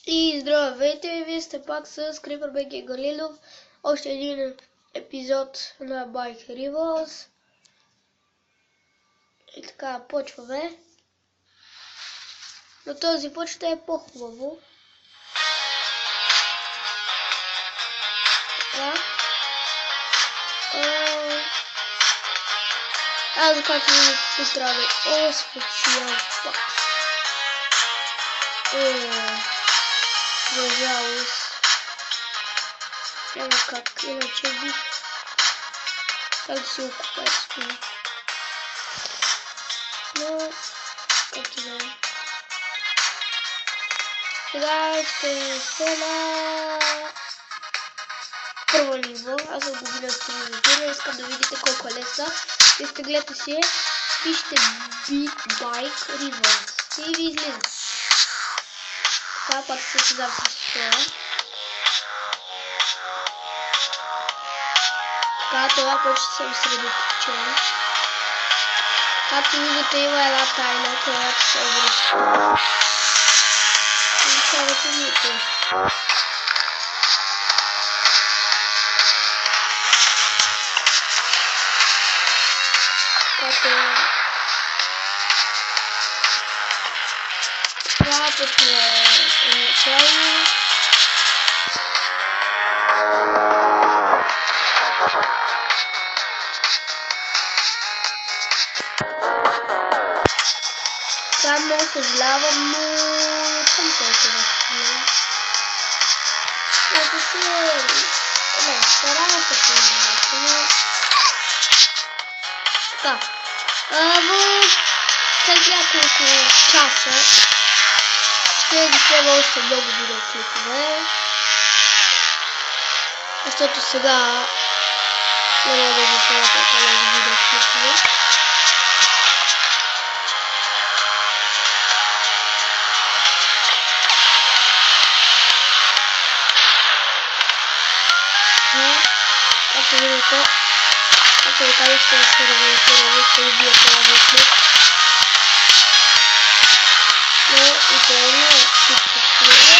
И здравейте, вие сте пак с Creeper BG Галилов. Още един епизод на Bike Rivals. И така, почваме. Но този път ще е по-хубаво. Аз как ми поздравя. О, специал пак. За жалост. Няма как, иначе бих. Как да си окупая спина. Но, как и да е. Сега ще села първо ниво. Аз съм го видя с телевизора. Искам да видите колко е лесна. И ще гледате си, пишете Bike Rivals. И ви излиза. Така, пак ще се дам с това. Така, това път ще съм средоточен. Както виждате, има една тайна, която се обръща. И сега да помните. Това път е начално. Сега много съжалявам, но съм толкова силен. Като се старая се познавам. Така. След няколко часа ще ви следва още много видеоклипове. Защото сега не мога да ви следва толкова много видеоклипове. Както видите, ако ви кажа, ще се революционира, ще убия това мисля. Но и това не е всичко силно.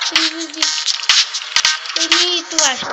Ще ви види. И това ще.